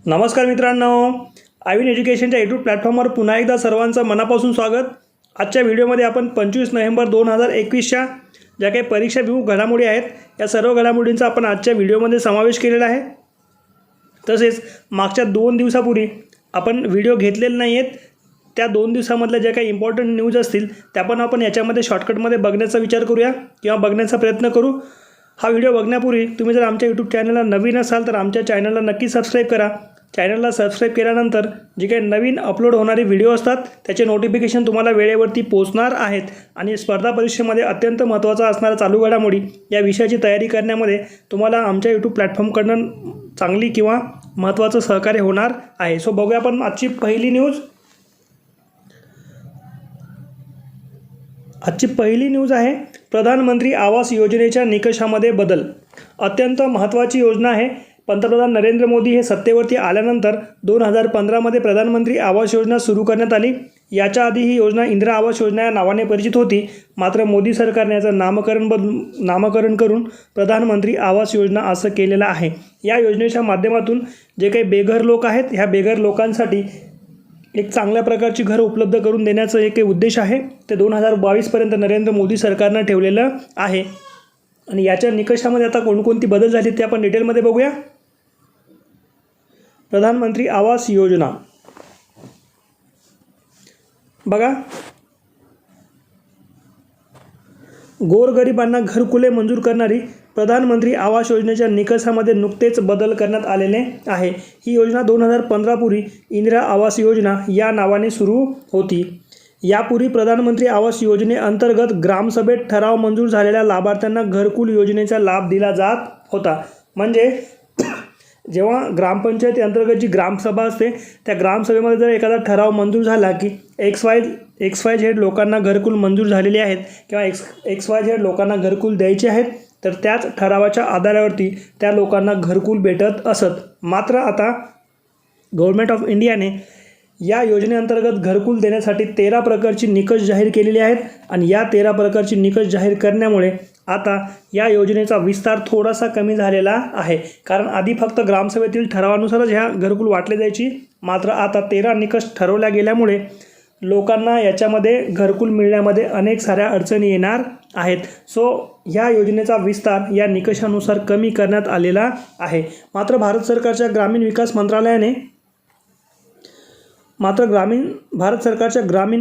नमस्कार मित्रांनो, आयविन एज्युकेशनच्या यूट्यूब प्लॅटफॉर्मवर पुन्हा एकदा सर्वांचं मनापासून स्वागत। आजच्या व्हिडिओमध्ये आपण 25 नोव्हेंबर 2021च्या ज्या काही परीक्षाभिमुख घडामोडी आहेत या सर्व घडामोडींचा आपण आजच्या व्हिडिओमध्ये समावेश केलेला आहे। तसेच मागच्या 2 दिवसापूर्वी आपण व्हिडिओ घेतलेले नाही आहेत, त्या 2 दिवसामधल्या ज्या काही इम्पॉर्टंट न्यूज असतील त्या पण आपण याच्यामध्ये शॉर्टकटमध्ये बघण्याचा विचार करूया किंवा बघण्याचा प्रयत्न करू। हा व्हिडिओ बघण्यापूर्वी तुम्ही जर आमच्या यूट्यूब चॅनलला नवीन असाल तर आमच्या चॅनलला नक्की सबस्क्राईब करा। चॅनलला सबस्क्राईब केल्यानंतर जे काही नवीन अपलोड होणारे व्हिडिओ असतात त्याचे नोटिफिकेशन तुम्हाला वेळेवरती पोहोचणार आहेत आणि स्पर्धा परीक्षेमध्ये अत्यंत महत्त्वाचा असणारा चालू घडामोडी या विषयाची तयारी करण्यामध्ये तुम्हाला आमच्या यूट्यूब प्लॅटफॉर्मकडून चांगली किंवा महत्त्वाचं सहकार्य होणार आहे। सो बघूया आपण आजची पहिली न्यूज। आजची पहिली न्यूज आहे प्रधानमंत्री आवास योजनेच्या निकषामध्ये बदल। अत्यंत महत्त्वाची योजना आहे। पंतप्रधान नरेंद्र मोदी हे सत्तेवरती आल्यानंतर 2015 मध्ये प्रधानमंत्री आवास योजना सुरू करण्यात आली। याच्या आधी ही योजना इंदिरा आवास योजना या नावाने परिचित होती, मात्र मोदी सरकारने याचं नामकरण करून प्रधानमंत्री आवास योजना असं केलेलं आहे। या योजनेच्या माध्यमातून जे काही बेघर लोक आहेत ह्या बेघर लोकांसाठी एक चांगल्या प्रकारची घर उपलब्ध करून देण्याचं एक उद्देश आहे। ते 2022 पर्यंत नरेंद्र मोदी सरकारने ठेवलेलं आहे आणि याच्या निकषामध्ये आता कोणकोणती बदल झाले ते आपण डिटेलमध्ये बघूया। प्रधानमंत्री आवास योजना बघा, गोरगरिबांना घरकुले मंजूर करणारी प्रधानमंत्री आवास योजनेच्या निकषामध्ये नुकतेच बदल करण्यात आलेले आहे। ही योजना 2015 पूर्वी इंदिरा आवास योजना या नावाने सुरू होती। यापूर्वी प्रधानमंत्री आवास योजनेअंतर्गत ग्रामसभेत ठराव मंजूर झालेल्या लाभार्थ्यांना घरकुल योजनेचा लाभ दिला जात होता। म्हणजे जेव्हा ग्रामपंचायती अंतर्गत जी ग्रामसभा असते त्या ग्रामसभेमध्ये जर एखादा ठराव मंजूर झाला की XYZ लोकांना घरकुल मंजूर झालेले आहेत किंवा XYZ लोकांना घरकुल द्यायचे आहेत, तर त्याच ठरावाच्या आधारावरती त्या लोकांना घरकुल भेटत असत। मात्र आता गव्हर्नमेंट ऑफ इंडियाने या योजनेअंतर्गत घरकुल देण्यासाठी 13 प्रकारची निकष जाहीर केलेले आहेत आणि या 13 प्रकारची निकष जाहीर करण्यामुळे आता या योजनेचा विस्तार थोडासा कमी झालेला आहे। कारण आधी फक्त ग्रामसभेतील ठरावानुसारच ह्या घरकुल वाटले जायची, मात्र आता 13 निकष ठरवल्या गेल्यामुळे लोकांना याच्यामध्ये घरकुल मिळण्यामध्ये अनेक साऱ्या अडचणी येणार आहेत। सो ह्या योजनेचा विस्तार या निकषानुसार कमी करण्यात आलेला आहे। मात्र भारत सरकारच्या ग्रामीण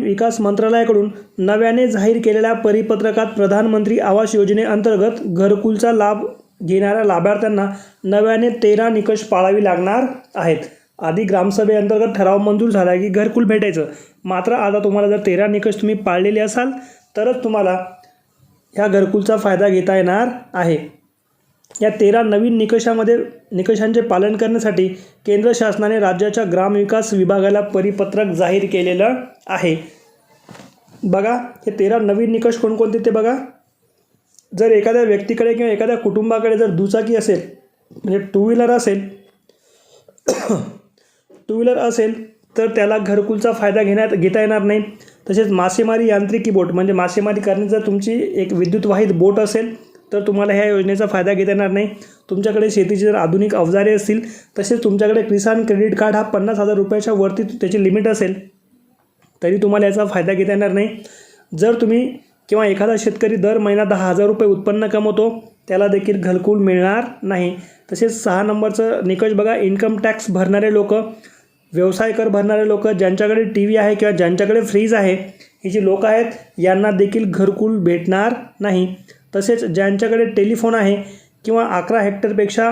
विकास मंत्रालयाकडून नव्याने जाहीर केलेल्या परिपत्रकात प्रधानमंत्री आवास योजनेअंतर्गत घरकुलचा लाभ घेणाऱ्या लाभार्थ्यांना नव्याने 13 निकष पाळावी लागणार आहेत। आधी ग्रामसभेअंतर्गत ठराव मंजूर झाला की घरकुल भेटायचं, मात्र आता तुम्हाला जर 13 निकष तुम्ही पाळलेले असाल तरच तुम्हाला ह्या घरकुलचा फायदा घेता येणार आहे। या 13 नवीन निकषांचे पालन करण्यासाठी केंद्र शासनाने राज्याच्या ग्रामविकास विभागाला परिपत्रक जाहीर केलेलं आहे। बघा, हे 13 नवीन निकष कोणकोणते ते बघा। जर एखाद्या व्यक्तीकडे किंवा एखाद्या कुटुंबाकडे जर दुचाकी असेल, म्हणजे टू व्हीलर असेल तर त्याला घरकुलचा फायदा घेता येणार नाही। तसेच मासेमारी यांत्रिकी बोट, म्हणजे मासेमारी करण्याची जर तुमची एक विद्युतवाहित बोट असेल तर तुम्हाला ह्या योजनेचा फायदा घेता येणार नाही। तुमच्याकडे शेतीची जर आधुनिक अवजारे असतील, तसेच तुमच्याकडे किसान क्रेडिट कार्ड हा 50,000 रुपयाच्या वरती त्याची लिमिट असेल तरी तुम्हाला याचा फायदा घेता येणार नाही। जर तुम्ही किंवा एखादा शेतकरी दर महिना 10,000 रुपये उत्पन्न कमवतो त्याला देखील घरकुल मिळणार नाही। तसेच 6 नंबरचं निकष बघा, इन्कम टॅक्स भरणारे लोक, व्यवसाय कर भरणारे लोक, ज्यांच्याकडे TV आहे किंवा ज्यांच्याकडे फ्रीज आहे, ही जी लोक आहेत यांना देखील घरकुल भेटणार नाही। तसेच ज्यांच्याकडे टेलिफोन आहे किंवा 11 हेक्टरपेक्षा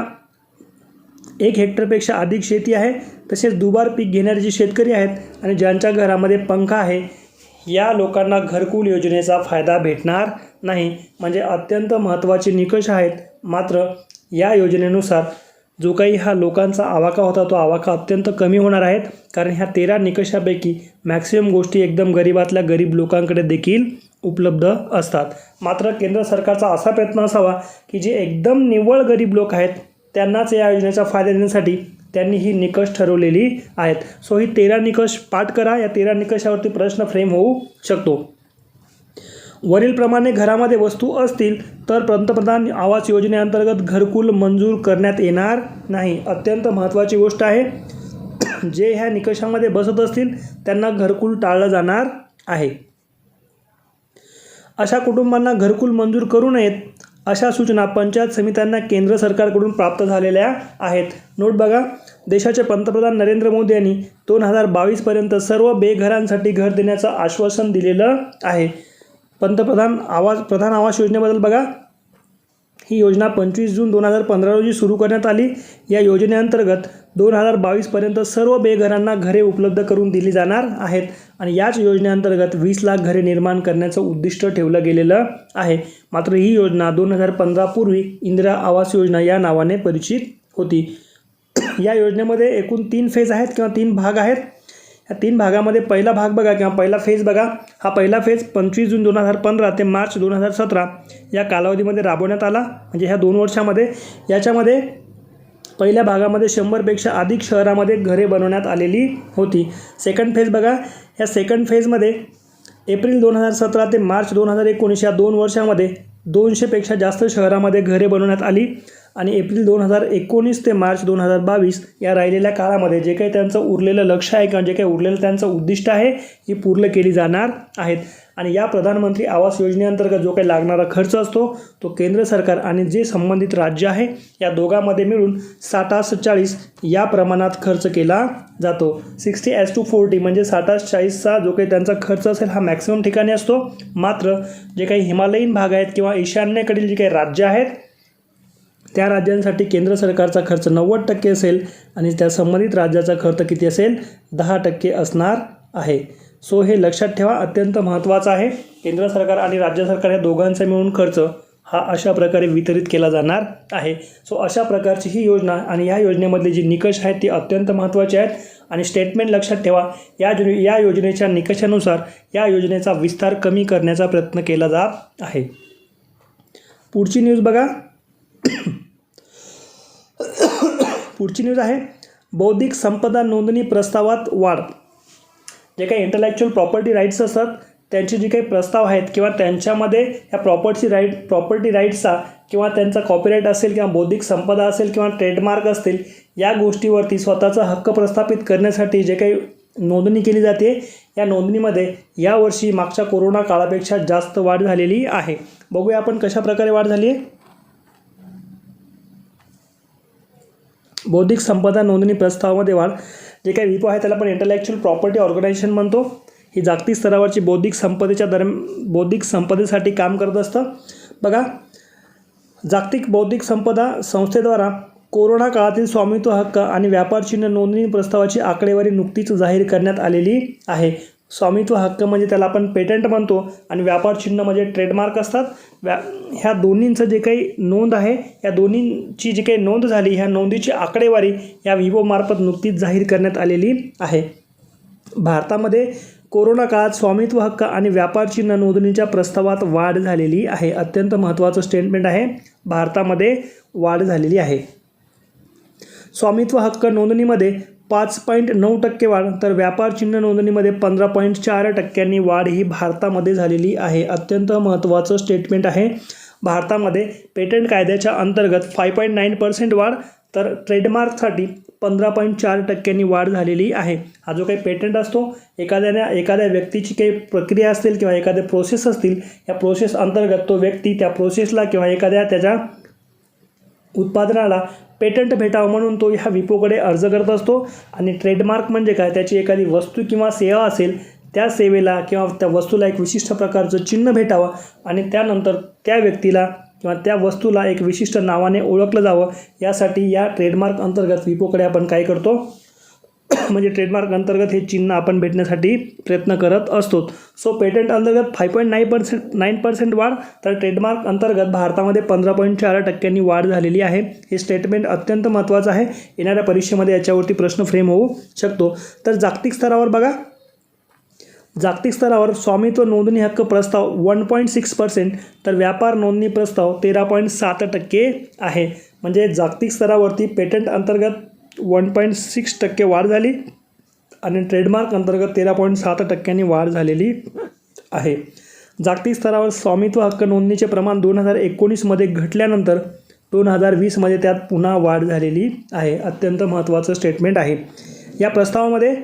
1 हेक्टरपेक्षा अधिक शेती आहे, तसेच दुबार पीक घेणारे जे शेतकरी आहेत आणि ज्यांच्या घरामध्ये पंखा आहे, या लोकांना घरकुल योजनेचा फायदा भेटणार नाही। म्हणजे अत्यंत महत्त्वाचे निकष आहेत। मात्र या योजनेनुसार जो काही हा लोकांचा आवाका होता तो आवाका अत्यंत कमी होणार आहेत, कारण ह्या 13 निकषापैकी मॅक्सिमम गोष्टी एकदम गरीबातल्या गरीब लोकांकडे देखील उपलब्ध असतात। मात्र केंद्र सरकारचा असा प्रयत्न असावा की जे एकदम निव्वळ गरीब लोक आहेत त्यांनाच या योजनेचा फायदा देण्यासाठी त्यांनी ही निकष ठरवलेली आहेत। सो ही 13 निकष पाठ करा। या 13 निकषावरती प्रश्न फ्रेम होऊ शकतो। वरीलप्रमाणे घरामध्ये वस्तू असतील तर पंतप्रधान आवास योजनेअंतर्गत घरकुल मंजूर करण्यात येणार नाही। अत्यंत महत्त्वाची गोष्ट आहे। जे ह्या निकषामध्ये बसत असतील त्यांना घरकुल टाळलं जाणार आहे. अशा कुटुंबांना घरकुल मंजूर करू नयेत अशा सूचना पंचायत समित्यांना केंद्र सरकारकडून प्राप्त झालेल्या आहेत. नोट बघा, देशाचे पंतप्रधान नरेंद्र मोदी यांनी 2022पर्यंत सर्व बेघरांसाठी घर देण्याचं आश्वासन दिलेलं आहे. प्रधान आवास योजनेबद्दल बघा, ही योजना 25 जून 2015 रोजी सुरू करण्यात आली. या योजनेअंतर्गत 2022पर्यंत सर्व बेघरांना घरे उपलब्ध करून दिली जाणार आहेत आणि याच योजनेअंतर्गत 20 लाख घरे निर्माण करण्याचं उद्दिष्ट ठेवलं गेलेलं आहे. मात्र ही योजना 2015 पूर्वी इंदिरा आवास योजना या नावाने परिचित होती. या योजनेमध्ये एकूण 3 फेज आहेत किंवा 3 भाग आहेत. या 3 भागामध्ये पहिला भाग बघा किंवा पहिला फेज बघा. हा पहिला फेज 25 जून 2015 ते मार्च 2017 या कालावधीमध्ये राबवण्यात आला. म्हणजे ह्या 2 वर्षामध्ये याच्यामध्ये पहिल्या भागामध्ये 100पेक्षा अधिक शहरामध्ये घरे बनवण्यात आलेली होती. सेकंड फेज बघा, या सेकंड फेजमध्ये एप्रिल 2017 ते मार्च 2019 या 2 वर्षामध्ये 200पेक्षा जास्त शहरामध्ये घरे बनवण्यात आली आणि एप्रिल 2019 ते मार्च 2022 या राहिलेल्या काळामध्ये जे काही त्यांचं उरलेलं लक्ष आहे किंवा जे काही उरलेलं त्यांचं उद्दिष्ट आहे ही पूर्ण केली जाणार आहेत. आणि या प्रधानमंत्री आवास योजनेअंतर्गत जो काही लागणारा खर्च असतो तो केंद्र सरकार आणि जे संबंधित राज्य आहे या दोघांमध्ये मिळून 60:40 या प्रमाणात खर्च केला जातो. 60:40 म्हणजे 60:40चा जो काही त्यांचा खर्च असेल हा मॅक्सिमम ठिकाणी असतो. मात्र जे काही हिमालयीन भाग आहेत किंवा ईशान्येकडील जे काही राज्य आहेत त्या राज्यांसाठी केंद्र सरकारचा खर्च 90% असेल आणि त्या संबंधित राज्याचा खर्च किती असेल 10% असणार आहे. सो हे लक्षात ठेवा, अत्यंत महत्त्वाचं आहे. केंद्र सरकार आणि राज्य सरकार या दोघांचा मिळून खर्च हा अशा प्रकारे वितरित केला जाणार आहे. सो अशा प्रकारची ही योजना आणि या योजनेमधली जी निकष आहेत ती अत्यंत महत्त्वाची आहेत आणि स्टेटमेंट लक्षात ठेवा. या योजनेच्या निकषानुसार या योजनेचा विस्तार कमी करण्याचा प्रयत्न केला जात आहे. पुढची न्यूज बघा. पुढची न्यूज आहे बौद्धिक संपदा नोंदणी प्रस्तावात वाढ. जे काही इंटलेक्च्युअल प्रॉपर्टी राईट्स असतात त्यांचे जे काही प्रस्ताव आहेत किंवा त्यांच्यामध्ये ह्या प्रॉपर्टी राईट्सचा किंवा त्यांचा कॉपीराईट असेल किंवा बौद्धिक संपदा असेल किंवा ट्रेडमार्क असतील या गोष्टीवरती स्वतःचा हक्क प्रस्थापित करण्यासाठी जे काही नोंदणी केली जाते या नोंदणीमध्ये यावर्षी मागच्या कोरोना काळापेक्षा जास्त वाढ झालेली आहे. बघूया आपण कशा प्रकारे वाढ झाली आहे. बौद्धिक संपदा नोंदणी प्रस्तावामध्ये वाढ. जे काही विपो आहे त्याला आपण इंटलेक्च्युअल प्रॉपर्टी ऑर्गनायझेशन म्हणतो. ही जागतिक स्तरावरची बौद्धिक संपदेसाठी काम करत असतं. बघा, जागतिक बौद्धिक संपदा संस्थेद्वारा कोरोना काळातील स्वामित्व हक्क आणि व्यापार चिन्ह नोंदणी प्रस्तावाची आकडेवारी नुकतीच जाहीर करण्यात आलेली आहे. स्वामित्व हक्क म्हणजे त्याला आपण पेटंट म्हणतो आणि व्यापार चिन्ह म्हणजे ट्रेडमार्क असतात. ह्या दोन्हींचं जे काही नोंद आहे या दोन्हींची जी काही नोंद झाली ह्या नोंदीची आकडेवारी या विवोमार्फत नुकतीच जाहीर करण्यात आलेली आहे. भारतामध्ये कोरोना काळात स्वामित्व हक्क आणि व्यापार चिन्ह नोंदणीच्या प्रस्तावात वाढ झालेली आहे. अत्यंत महत्त्वाचं स्टेटमेंट आहे. भारतामध्ये वाढ झालेली आहे. स्वामित्व हक्क नोंदणीमध्ये 5.9% वाढ तर व्यापार चिन्ह नोंदणीमध्ये 15.4% वाढ ही भारतामध्ये झालेली आहे. अत्यंत महत्त्वाचं स्टेटमेंट आहे. भारतामध्ये पेटंट कायद्याच्या अंतर्गत 5.9% वाढ तर ट्रेडमार्कसाठी 15.4% वाढ झालेली आहे. हा जो काही पेटंट असतो एखाद्या व्यक्तीची काही प्रक्रिया असतील किंवा एखाद्या प्रोसेस असतील या प्रोसेस अंतर्गत तो व्यक्ती त्या प्रोसेसला किंवा एखाद्या त्याच्या उत्पादनाला पेटंट भेटावं म्हणून तो ह्या विपोकडे अर्ज करत असतो. आणि ट्रेडमार्क म्हणजे काय, त्याची एखादी वस्तू किंवा सेवा असेल त्या सेवेला किंवा त्या वस्तूला एक विशिष्ट प्रकारचं चिन्ह भेटावं आणि त्यानंतर त्या व्यक्तीला किंवा त्या वस्तूला एक विशिष्ट नावाने ओळखलं जावं यासाठी या ट्रेडमार्क अंतर्गत विपोकडे आपण काय करतो म्हणजे ट्रेडमार्क अंतर्गत हे चिन्ह आपण भेटण्यासाठी प्रयत्न करत असतो. सो पेटंट अंतर्गत 5.9% वाढ तर ट्रेडमार्क अंतर्गत भारतामध्ये 15.4% वाढ झालेली आहे. हे स्टेटमेंट अत्यंत महत्त्वाचं आहे. येणाऱ्या परीक्षेमध्ये याच्यावरती प्रश्न फ्रेम होऊ शकतो. तर जागतिक स्तरावर बघा, जागतिक स्तरावर स्वामित्व नोंदणी हक्क प्रस्ताव 1.6% तर व्यापार नोंदणी प्रस्ताव 13.7% आहे. म्हणजे जागतिक स्तरावरती पेटंट अंतर्गत 1.6% वाढ झाली आणि ट्रेडमार्क अंतर्गत 13.7% वाढ झालेली आहे. जागतिक स्तरावर स्वामित्व हक्क नोंदणीचे प्रमाण 2019मध्ये घटल्यानंतर 2020मध्ये त्यात पुन्हा वाढ झालेली आहे. अत्यंत महत्त्वाचं स्टेटमेंट आहे. या प्रस्तावामध्ये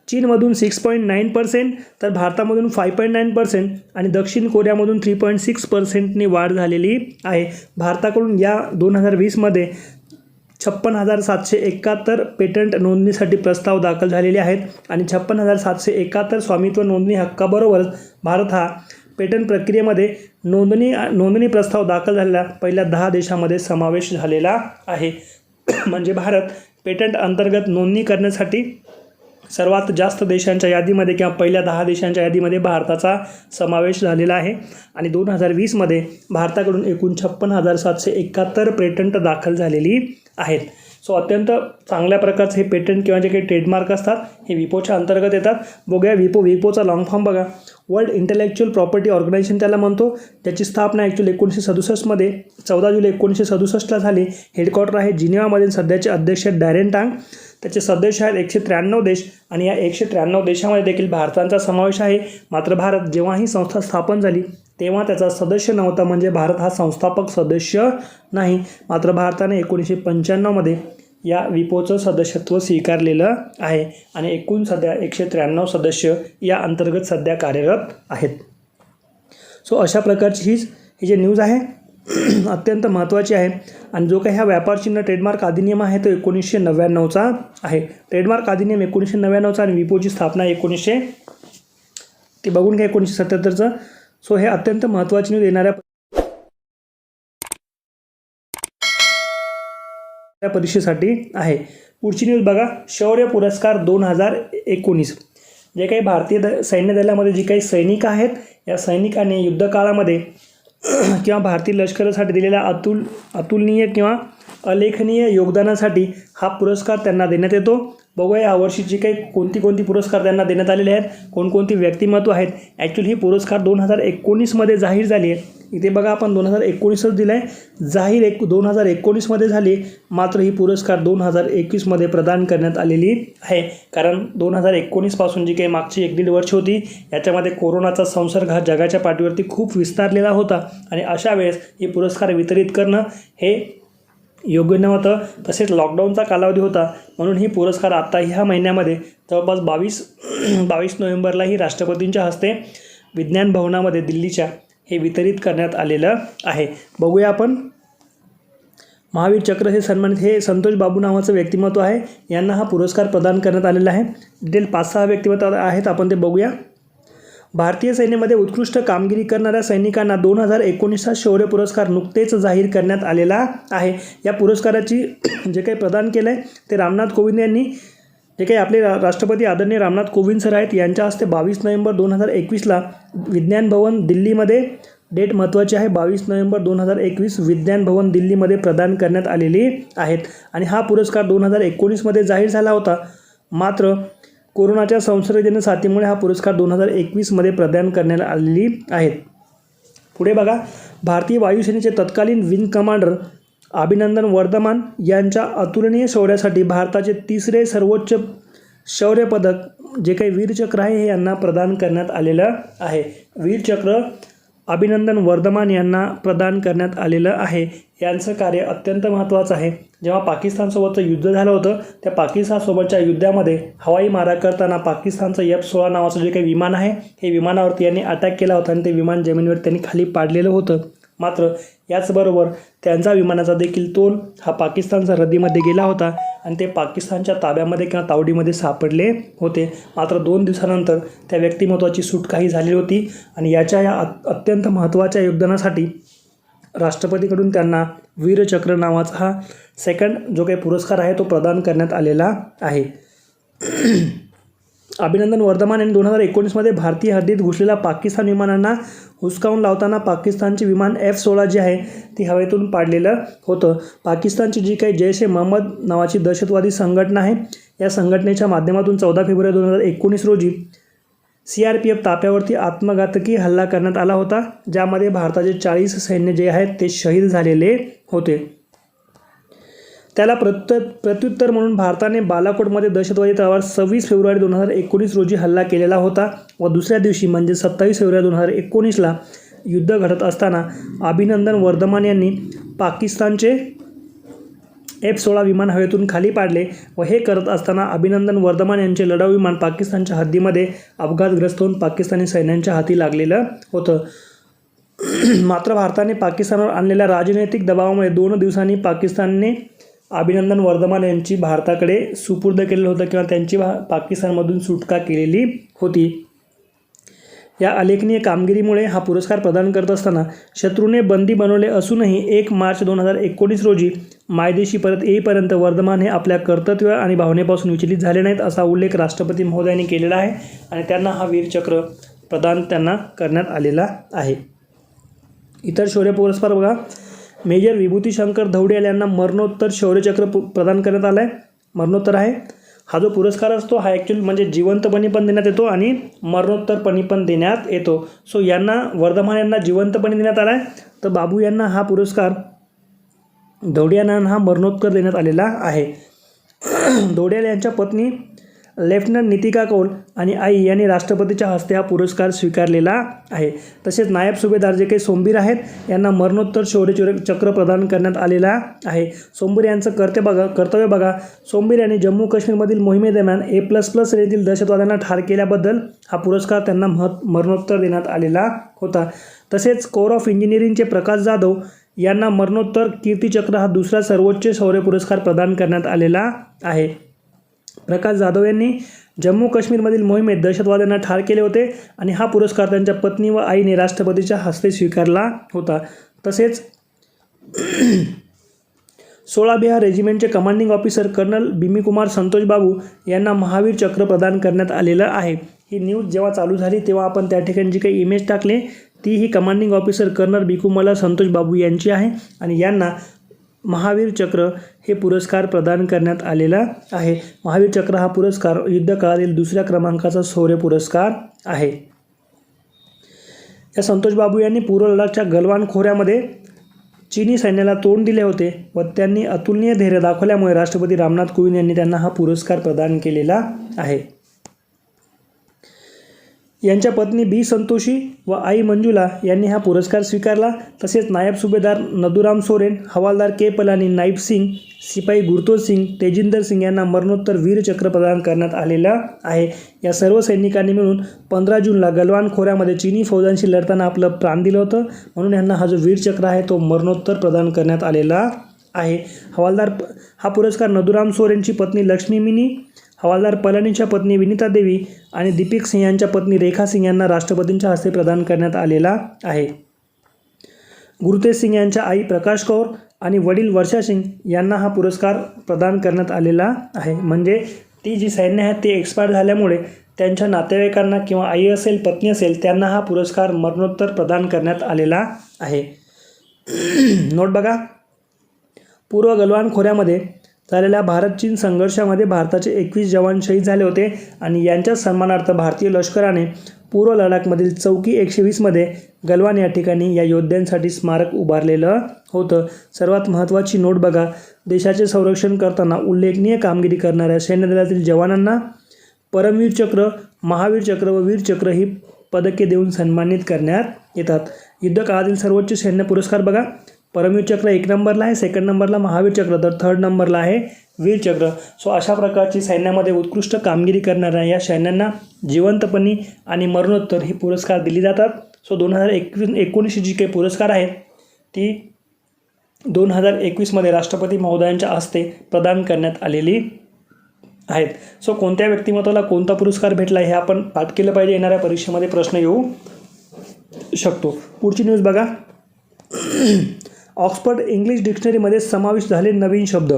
चीनमधून 6.9% तर भारतामधून 5.9% आणि दक्षिण कोरियामधून 3.6%नी वाढ झालेली आहे. भारताकडून या 2020मध्ये 56,771 पेटंट नोंदणीसाठी प्रस्ताव दाखल झालेले आहेत आणि 56,771 स्वामित्व नोंदणी हक्काबरोबरच भारत हा पेटंट प्रक्रियेमध्ये नोंदणी प्रस्ताव दाखल झालेल्या पहिल्या 10 देशांमध्ये समावेश झालेला आहे. म्हणजे भारत पेटंट अंतर्गत नोंदणी करण्यासाठी सर्वात जास्त देशांच्या यादीमध्ये किंवा पहिल्या 10 देशांच्या यादीमध्ये भारताचा समावेश झालेला आहे आणि 2020मध्ये भारताकडून एकूण 56,771 पेटंट दाखल झालेली आहेत. सो अत्यंत चांगल्या प्रकारचे हे पेटंट किंवा जे काही ट्रेडमार्क असतात हे विपोच्या अंतर्गत येतात. बघूया विपोचा लॉंग फॉर्म बघा. वर्ल्ड इंटेलेक्च्युअल प्रॉपर्टी ऑर्गनायझेशन त्याला म्हणतो. त्याची स्थापना ॲक्च्युअली 1967मध्ये 14 जुलै 1967ला झाली. हेडक्वार्टर आहे जिनिव्हामध्ये. सध्याचे अध्यक्ष डॅरेन टांग. त्याचे सदस्य आहेत 193 देश आणि या 193 देशामध्ये देखील भारताचा समावेश आहे. मात्र भारत जेव्हा ही संस्था स्थापन झाली तेव्हा त्याचा सदस्य नव्हता, म्हणजे भारत हा संस्थापक सदस्य नाही. मात्र भारताने 1995मध्ये या विपोचं सदस्यत्व स्वीकारलेलं आहे आणि एकूण सध्या 193 सदस्य या अंतर्गत सध्या कार्यरत आहेत. सो अशा प्रकारची ही जी न्यूज आहे अत्यंत महत्त्वाची आहे. आणि जो काही हा व्यापार चिन्ह ट्रेडमार्क अधिनियम आहे तो 1999चा आहे. ट्रेडमार्क अधिनियम 1999चा आणि विपोची स्थापना 1900 ते बघून घ्या 1977चं. सो हे अत्यंत महत्त्वाची न्यूज येणाऱ्या परीक्षेसाठी आहे. पुढची न्यूज बघा. शौर्य पुरस्कार 2019. जे काही भारतीय सैन्य दलामध्ये जी काही सैनिक आहेत या सैनिकांनी युद्धकाळामध्ये किंवा भारतीय लष्करासाठी दिलेल्या अतुलनीय किंवा अलेखनीय योगदानासाठी हा पुरस्कार त्यांना देण्यात येतो. बघूया यावर्षी जी काही कोणती पुरस्कार त्यांना देण्यात आलेले आहेत, कोणकोणती व्यक्तिमत्व आहेत. ॲक्च्युली ही पुरस्कार 2019मध्ये जाहीर झाली आहे. इथे बघा आपण 2019च दिलं आहे. जाहीर 2019मध्ये झाली, मात्र ही पुरस्कार 2021मध्ये प्रदान करण्यात आलेली आहे. कारण 2019पासून जी काही मागची 1-1.5 वर्ष होती याच्यामध्ये कोरोनाचा संसर्ग हा जगाच्या पाठीवरती खूप विस्तारलेला होता आणि अशा वेळेस हे पुरस्कार वितरित करणं हे योग्य नव्हतं. तसेच लॉकडाऊनचा कालावधी होता म्हणून ही पुरस्कार आत्ता ह्या महिन्यामध्ये जवळपास 22 नोव्हेंबरलाही राष्ट्रपतींच्या हस्ते विज्ञान भवनामध्ये दिल्लीच्या हे वितरित करण्यात आलेलं आहे. बघूया आपण. महावीर चक्र हे सन्मानित हे संतोष बाबू नावाचं व्यक्तिमत्व आहे. यांना हा पुरस्कार प्रदान करण्यात आलेला आहे. डिटेल 5-6 व्यक्तिमत्व आहेत, आपण ते बघूया. भारतीय सैन्यामध्ये उत्कृष्ट कामगिरी करणाऱ्या सैनिकांना 2019चा शौर्य पुरस्कार नुकतेच जाहीर करण्यात आलेला आहे. या पुरस्काराची जे काही प्रदान केलं आहे ते रामनाथ कोविंद यांनी, जे काही आपले राष्ट्रपती आदरणीय रामनाथ कोविंद सर आहेत, यांच्या हस्ते 22 नोव्हेंबर 2021ला विज्ञान भवन दिल्लीमध्ये, डेट महत्त्वाची आहे, 22 नोव्हेंबर 2021 विज्ञान भवन दिल्लीमध्ये प्रदान करण्यात आलेली आहेत. आणि हा पुरस्कार 2019मध्ये जाहीर झाला होता, मात्र कोरोनाच्या संसर्गजन्य साथीमुळे हा पुरस्कार 2021मध्ये प्रदान करण्यात आलेली आहेत. पुढे बघा. भारतीय वायुसेनेचे तत्कालीन विंग कमांडर अभिनंदन वर्धमान यांच्या अतुलनीय शौर्यासाठी भारताचे 3रे सर्वोच्च शौर्य पदक जे काही वीरचक्र आहे हे यांना प्रदान करण्यात आलेलं आहे. वीरचक्र अभिनंदन वर्धमान यांना प्रदान करण्यात आलेलं आहे. यांचं कार्य अत्यंत महत्त्वाचं आहे. जेव्हा पाकिस्तानसोबतचं युद्ध झालं होतं त्या पाकिस्तानसोबतच्या युद्धामध्ये हवाई मारा करताना पाकिस्तानचं F-16 नावाचं जे काही विमान आहे हे विमानावरती यांनी अटॅक केला होता आणि ते विमान जमिनीवर त्यांनी खाली पाडलेलं होतं. मात्र याचबरोबर त्यांचा विमानाचा देखील तोल हा पाकिस्तानच्या रद्दीमध्ये गेला होता आणि ते पाकिस्तानच्या ताब्यामध्ये किंवा तावडीमध्ये सापडले होते. मात्र 2 दिवसानंतर त्या व्यक्तिमत्वाची सुटकाही झाली होती आणि याच्या या अत्यंत महत्त्वाच्या योगदानासाठी राष्ट्रपतीकडून त्यांना वीरचक्र नावाचा हा सेकंड जो काही पुरस्कार आहे तो प्रदान करण्यात आलेला आहे. अभिनंदन वर्धमान यांनी 2019मध्ये भारतीय हद्दीत घुसलेल्या पाकिस्तान विमानांना हुसकावून लावताना पाकिस्तानचे विमान F-16 जे आहे ती हवेतून पाडलेलं होतं. पाकिस्तानची जी काही जैश-ए-मोहम्मद नावाची दहशतवादी संघटना आहे या संघटनेच्या माध्यमातून 14 फेब्रुवारी 2019 रोजी CRPF ताफ्यावरती आत्मघातकी हल्ला करण्यात आला होता, ज्यामध्ये भारताचे 40 सैन्य जे आहेत ते शहीद झालेले होते. त्याला प्रत्युत्तर म्हणून भारताने बालाकोटमध्ये दहशतवादी तळावर 26 फेब्रुवारी 2019 रोजी हल्ला केलेला होता व दुसऱ्या दिवशी म्हणजे 27 फेब्रुवारी 2019ला युद्ध घडत असताना अभिनंदन वर्धमान यांनी पाकिस्तानचे F-16 विमान हवेतून खाली पाडले व हे करत असताना अभिनंदन वर्धमान यांचे लढाऊ विमान पाकिस्तानच्या हद्दीमध्ये अपघातग्रस्त होऊन पाकिस्तानी सैन्यांच्या हाती लागलेलं होतं. मात्र भारताने पाकिस्तानवर आणलेल्या राजनैतिक दबावामुळे 2 दिवसांनी पाकिस्तानने अभिनंदन वर्धमान यांची भारताकडे सुपूर्द केलेलं होतं किंवा त्यांची पाकिस्तानमधून सुटका केलेली होती. या उल्लेखनीय कामगिरीमुळे हा पुरस्कार प्रदान करत असताना शत्रूने बंदी बनवले असूनही 1 मार्च 2019 रोजी मायदेशी परत येईपर्यंत वर्धमान हे आपल्या कर्तव्य आणि भावनेपासून विचलित झाले नाहीत असा उल्लेख राष्ट्रपती महोदयांनी केलेला आहे आणि त्यांना हा वीरचक्र प्रदान त्यांना करण्यात आलेला आहे. इतर शौर्य पुरस्कार बघा. मेजर विभूतिशंकर धवडेल यांना मरणोत्तर शौर्यचक्र प्रदान करण्यात आला आहे. मरणोत्तर आहे. हा जो पुरस्कार असतो हा ॲक्च्युअली म्हणजे जिवंतपणी पण देण्यात येतो आणि मरणोत्तरपणी पण देण्यात येतो. सो यांना वर्धमान यांना जिवंतपणी देण्यात आला आहे, तर बाबू यांना हा पुरस्कार, धवडे यांना हा मरणोत्तर देण्यात आलेला आहे. धवडेल यांच्या पत्नी लेफ्टनंट नितिका कौल आणि आई यांनी राष्ट्रपतीच्या हस्ते हा पुरस्कार स्वीकारलेला आहे. तसेच नायब सुभेदार जे काही सोमबीर आहेत यांना मरणोत्तर शौर्य चक्र प्रदान करण्यात आलेला आहे. सोमबीर यांचं कर्तव्य बघा. सोमबीर यांनी जम्मू काश्मीरमधील मोहिमेदरम्यान A++ श्रेणीतील दहशतवाद्यांना ठार केल्याबद्दल हा पुरस्कार त्यांना मरणोत्तर देण्यात आलेला होता. तसेच कोर ऑफ इंजिनिअरिंगचे प्रकाश जाधव यांना मरणोत्तर कीर्तिचक्र हा दुसरा सर्वोच्च शौर्य पुरस्कार प्रदान करण्यात आलेला आहे. प्रकाश जाधव यांनी जम्मू काश्मीरमधील मोहिमेत दहशतवाद्यांना ठार केले होते आणि हा पुरस्कार त्यांच्या पत्नी व आईने राष्ट्रपतीच्या हस्ते स्वीकारला होता. तसेच 16 बिहार रेजिमेंटचे कमांडिंग ऑफिसर कर्नल बिमीकुमार संतोष बाबू यांना महावीर चक्र प्रदान करण्यात आलेलं आहे. ही न्यूज जेव्हा चालू झाली तेव्हा आपण त्या ठिकाणी जी काही इमेज टाकली ती ही commanding officer colonel Bikumalla Santosh बाबू यांची आहे आणि यांना महावीर चक्र हे पुरस्कार प्रदान करण्यात आलेला आहे. महावीर चक्र हा पुरस्कार युद्धकाळातील दुसऱ्या क्रमांकाचा शौर्य पुरस्कार आहे. या संतोष बाबू यांनी पूर्व लडाखच्या गलवान खोऱ्यामध्ये चीनी सैन्याला तोंड दिले होते व त्यांनी अतुलनीय धैर्य दाखवल्यामुळे राष्ट्रपती रामनाथ कोविंद यांनी त्यांना हा पुरस्कार प्रदान केलेला आहे. यांच्या पत्नी बी संतोषी व आई मंजुला यांनी हा पुरस्कार स्वीकारला. तसेच नायब सुभेदार नदुराम सोरेन, हवालदार के पलानी, नाईब सिंग, सिपाई गुरतोज सिंग, तेजिंदर सिंग यांना मरणोत्तर वीरचक्र प्रदान करण्यात आलेलं आहे. या सर्व सैनिकांनी मिळून 15 जूनला गलवान खोऱ्यामध्ये चीनी फौजांशी लढताना आपलं प्राण दिलं होतं, म्हणून यांना हा जो वीरचक्र आहे तो मरणोत्तर प्रदान करण्यात आलेला आहे. हा पुरस्कार नदुराम सोरेनची पत्नी लक्ष्मी मिनी, हवालदार पलानीच्या पत्नी विनीता देवी आणि दीपिक सिंग यांच्या पत्नी रेखा सिंग यांना राष्ट्रपतींच्या हस्ते प्रदान करण्यात आलेला आहे. गुरतेज सिंग यांच्या आई प्रकाश कौर आणि वडील वर्षा सिंग यांना हा पुरस्कार प्रदान करण्यात आलेला आहे. म्हणजे ती जी सैन्य आहेत ते एक्सपायर झाल्यामुळे त्यांच्या नातेवाईकांना किंवा आई असेल, पत्नी असेल, त्यांना हा पुरस्कार मरणोत्तर प्रदान करण्यात आलेला आहे. नोट बघा. पूर्व गलवान खोऱ्यामध्ये झालेल्या भारत चीन संघर्षामध्ये भारताचे 21 जवान शहीद झाले होते आणि यांच्या सन्मानार्थ भारतीय लष्कराने पूर्व लडाखमधील चौकी 120मध्ये गलवान या ठिकाणी या योद्ध्यांसाठी स्मारक उभारलेलं होतं. सर्वात महत्त्वाची नोट बघा. देशाचे संरक्षण करताना उल्लेखनीय कामगिरी करणाऱ्या सैन्यदलातील जवानांना परमवीर चक्र, महावीर चक्र व वीर चक्र ही पदके देऊन सन्मानित करण्यात येतात. युद्धकाळातील सर्वोच्च सैन्य पुरस्कार बघा. परमवीर चक्र 1 नंबरला आहे, 2nd नंबरला महावीर चक्र, तर 3rd नंबरला आहे वीर चक्र. सो अशा प्रकारची सैन्यामध्ये उत्कृष्ट कामगिरी करणाऱ्या या सैन्यांना जिवंतपणी आणि मरणोत्तर ही पुरस्कार दिली जातात. सो 2019 जी काही पुरस्कार आहेत ती 2021मध्ये राष्ट्रपती महोदयांच्या हस्ते प्रदान करण्यात आलेली आहेत. सो कोणत्या व्यक्तिमत्वाला कोणता पुरस्कार भेटला हे आपण पाठ केलं पाहिजे. येणाऱ्या परीक्षेमध्ये प्रश्न येऊ शकतो. पुढची न्यूज बघा. ऑक्सफर्ड इंग्लिश डिक्शनरीमध्ये समाविष्ट झाले नवीन शब्द.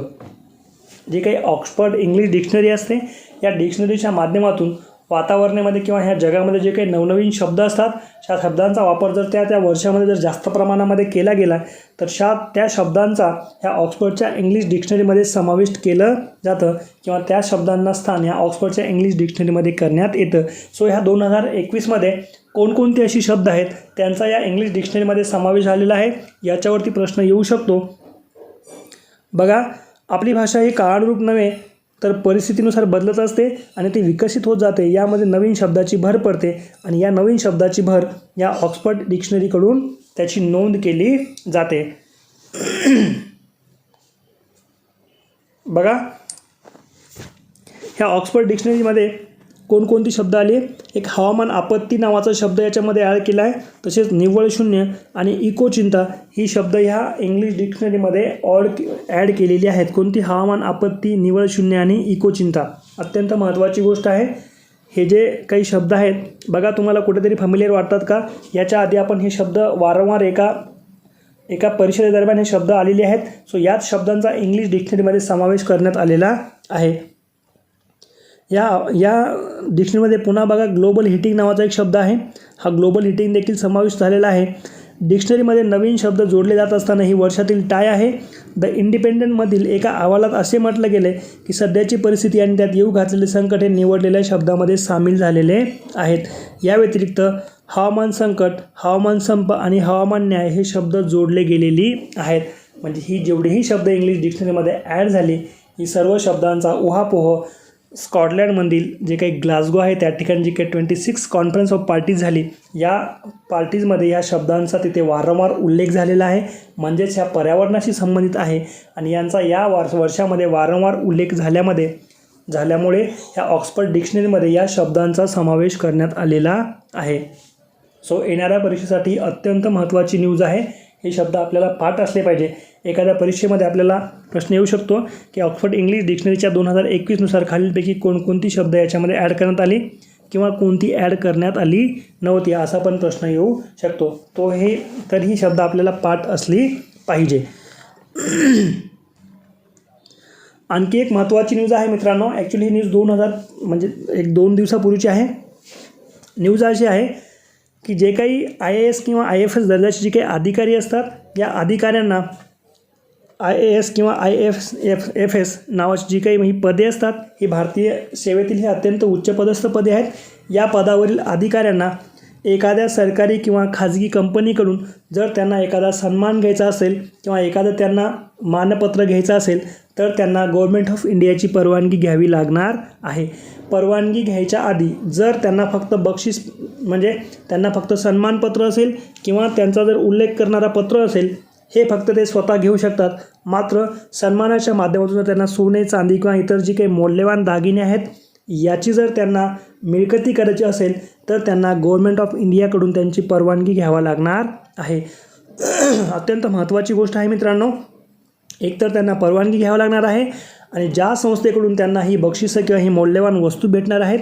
जे काही ऑक्सफर्ड इंग्लिश डिक्शनरी असते या डिक्शनरीच्या माध्यमातून वातावरणामध्ये किंवा ह्या जगामध्ये जे काही नवनवीन शब्द असतात त्या शब्दांचा वापर जर त्या वर्षामध्ये जर जास्त प्रमाणामध्ये केला गेला तर त्या शब्दांचा ह्या ऑक्सफर्डच्या इंग्लिश डिक्शनरीमध्ये समाविष्ट केलं जातं किंवा त्या शब्दांना स्थान ह्या ऑक्सफर्डच्या इंग्लिश डिक्शनरीमध्ये करण्यात येतं. सो ह्या 2021मध्ये कोणकोणते अशी शब्द आहेत त्यांचा या इंग्लिश डिक्शनरीमध्ये समावेश झालेला आहे. याच्यावरती प्रश्न येऊ शकतो. बघा, आपली भाषा ही काळानुरूप नव्हे तर परिस्थितीनुसार बदलत असते आणि ती विकसित होत जाते. यामध्ये नवीन शब्दाची भर पडते आणि या नवीन शब्दाची भर या ऑक्सफर्ड डिक्शनरीकडून त्याची नोंद केली जाते. बघा ह्या ऑक्सफर्ड डिक्शनरीमध्ये कोणकोणती शब्द आले. एक हवामान आपत्ती नावाचा शब्द याच्यामध्ये ॲड केला आहे. तसेच निव्वळ शून्य आणि इको चिंता ही शब्द ह्या इंग्लिश डिक्शनरीमध्ये ॲड केलेली आहेत. कोणती? हवामान आपत्ती, निव्वळ शून्य आणि इको चिंता. अत्यंत महत्त्वाची गोष्ट आहे. हे जे काही शब्द आहेत बघा तुम्हाला कुठेतरी फॅमिलियर वाटतात का? याच्या आधी आपण हे शब्द वारंवार एका परिषदेदरम्यान हे शब्द आलेले आहेत. सो याच शब्दांचा इंग्लिश डिक्शनरीमध्ये समावेश करण्यात आलेला आहे. या डिक्शनरीमध्ये पुन्हा बघा ग्लोबल हिटिंग नावाचा एक शब्द आहे. हा ग्लोबल हिटिंग देखील समावेश झालेला आहे. डिक्शनरीमध्ये नवीन शब्द जोडले जात असताना ही वर्षातील टाय आहे. द इंडिपेंडंटमधील एका अहवालात असे म्हटलं गेले की सध्याची परिस्थिती आणि त्यात येऊ घातलेले संकट हे निवडलेल्या शब्दामध्ये सामील झालेले आहेत. या व्यतिरिक्त हवामान संकट, हवामान संप आणि हवामान न्याय हे शब्द जोडले गेलेली आहेत. म्हणजे ही जेवढेही शब्द इंग्लिश डिक्शनरीमध्ये ॲड झाली ही सर्व शब्दांचा उहापोह स्कॉटलँडमधील जे काही ग्लासगो आहे त्या ठिकाणी जी काही 26 कॉन्फरन्स ऑफ पार्टीज झाली या पार्टीजमध्ये या शब्दांचा तिथे वारंवार उल्लेख झालेला आहे. म्हणजेच ह्या पर्यावरणाशी संबंधित आहे आणि यांचा या वर्षामध्ये वारंवार उल्लेख झाल्यामुळे ह्या ऑक्सफर्ड डिक्शनरीमध्ये या शब्दांचा समावेश करण्यात आलेला आहे. सो येणाऱ्या परीक्षेसाठी अत्यंत महत्त्वाची न्यूज आहे. हे शब्द आपल्याला पाठ असले पाहिजे. एखाद्या परीक्षेमध्ये आपल्याला प्रश्न येऊ शकतो की ऑक्सफर्ड इंग्लिश डिक्शनरीच्या 2021 खालीलपैकी कोणकोणती शब्द याच्यामध्ये ॲड करण्यात आली किंवा कोणती ॲड करण्यात आली नव्हती असा पण प्रश्न येऊ शकतो. तर ही शब्द आपल्याला पाठ असली पाहिजे. आणखी एक महत्त्वाची न्यूज आहे मित्रांनो. ॲक्च्युली ही न्यूज 2 दिवसापूर्वीची आहे. न्यूज अशी आहे की जे काही IAS किंवा IFS दर्जाचे जे काही अधिकारी असतात या अधिकाऱ्यांना IAS किंवा IFS नावाची जी काही ही पदे असतात ही भारतीय सेवेतील हे अत्यंत उच्चपदस्थ पदे आहेत. या पदावरील अधिकाऱ्यांना एखाद्या सरकारी किंवा खाजगी कंपनीकडून जर त्यांना एखादा सन्मान घ्यायचा असेल किंवा एखादं त्यांना मानपत्र घ्यायचं असेल तर त्यांना गव्हर्नमेंट ऑफ इंडियाची परवानगी घ्यावी लागणार आहे. परवानगी घ्यायच्या आधी जर त्यांना फक्त बक्षीस म्हणजे त्यांना फक्त सन्मानपत्र असेल किंवा त्यांचा जर उल्लेख करणारा पत्र असेल हे फक्त ते स्वतः घेऊ शकतात. मात्र सन्मानाच्या माध्यमातून त्यांना सोने, चांदी किंवा इतर जी काही मौल्यवान दागिने आहेत याची जर त्यांना मिळकती करायची असेल तर त्यांना गव्हर्नमेंट ऑफ इंडियाकडून त्यांची परवानगी घ्यावा लागणार आहे. अत्यंत महत्त्वाची गोष्ट आहे मित्रांनो. एकतर त्यांना परवानगी घ्यावी लागणार आहे आणि ज्या संस्थेकडून त्यांना ही बक्षिसं किंवा ही मौल्यवान वस्तू भेटणार आहेत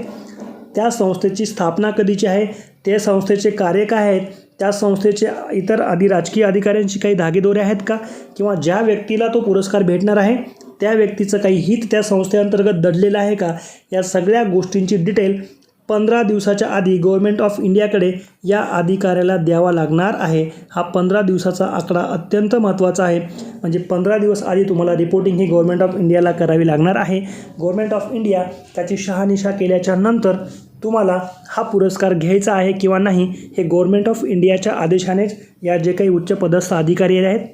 त्या संस्थेची स्थापना कधीची आहे, त्या संस्थेचे कार्य काय आहेत, त्या संस्थेचे इतर राजकीय अधिकाऱ्यांशी काही धागेदोरे आहेत का किंवा ज्या व्यक्तीला तो पुरस्कार भेटणार आहे त्या व्यक्तीचं काही हित त्या संस्थेअंतर्गत दडलेलं आहे का, या सगळ्या गोष्टींची डिटेल 15 दिवसाच्या आधी गव्हर्नमेंट ऑफ इंडियाकडे या अधिकाऱ्याला द्यावा लागणार आहे. हा 15 दिवसाचा आकडा अत्यंत महत्त्वाचा आहे. म्हणजे 15 दिवस आधी तुम्हाला रिपोर्टिंग ही गव्हर्नमेंट ऑफ इंडियाला करावी लागणार आहे. गव्हर्नमेंट ऑफ इंडिया त्याची शहानिशा केल्याच्या नंतर तुम्हाला हा पुरस्कार घ्यायचा आहे किंवा नाही हे गव्हर्नमेंट ऑफ इंडियाच्या आदेशानेच या जे काही उच्चपदस्थ अधिकारी आहेत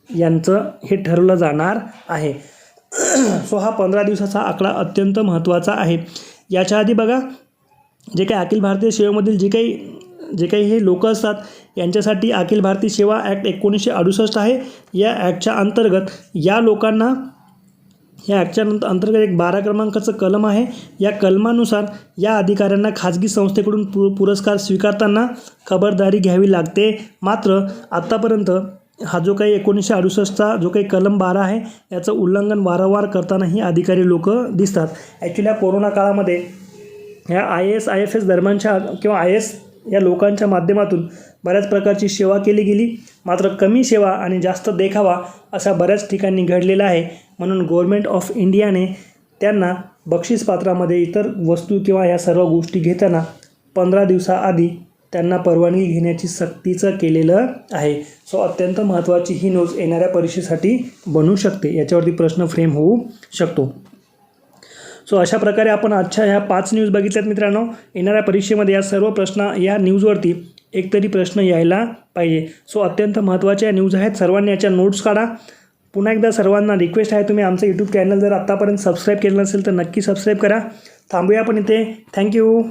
यांचं हे ठरवलं जाणार आहे. सो हा 15 दिवसाचा आकडा अत्यंत महत्त्वाचा आहे. याच्या आधी बघा जे काही अखिल भारतीय सेवेमधील जे काही हे लोक असतात यांच्यासाठी अखिल भारतीय सेवा ॲक्ट 1968 आहे. या ॲक्टच्या अंतर्गत या लोकांना अंतर्गत एक 12 क्रमांकाचं कलम आहे. या कलमानुसार या अधिकाऱ्यांना खाजगी संस्थेकडून पुरस्कार स्वीकारताना खबरदारी घ्यावी लागते. मात्र आत्तापर्यंत हा जो काही 1968चा जो काही कलम 12 आहे याचं उल्लंघन वारंवार करताना ही अधिकारी लोक दिसतात. ॲक्च्युली या कोरोना काळामध्ये ह्या IAS IFS दरम्यानच्या किंवा IAS या लोकांच्या माध्यमातून बऱ्याच प्रकारची सेवा केली गेली. मात्र कमी सेवा आणि जास्त देखावा अशा बऱ्याच ठिकाणी घडलेला आहे. म्हणून गव्हर्नमेंट ऑफ इंडियाने त्यांना बक्षीसपात्रामध्ये इतर वस्तू किंवा या सर्व गोष्टी घेताना 15 दिवसाआधी त्यांना परवानगी घेण्याची सक्तीचं केलेलं आहे. सो अत्यंत महत्त्वाची ही न्यूज येणाऱ्या परीक्षेसाठी बनू शकते. याच्यावरती प्रश्न फ्रेम होऊ शकतो. सो अशा प्रकारे आपण आजच्या ह्या 5 न्यूज बघितल्यात मित्रांनो. येणाऱ्या परीक्षेमध्ये या सर्व प्रश्न या न्यूजवरती एकतरी प्रश्न यायला पाहिजे. सो अत्यंत महत्त्वाच्या न्यूज आहेत. सर्वांनी याच्या नोट्स काढा. पुन्हा एकदा सर्वांना रिक्वेस्ट आहे तुम्ही आमचं यूट्यूब चॅनल जर आत्तापर्यंत सबस्क्राईब केलं नसेल तर नक्की सबस्क्राईब करा. थांबूया आपण इथे. थँक्यू.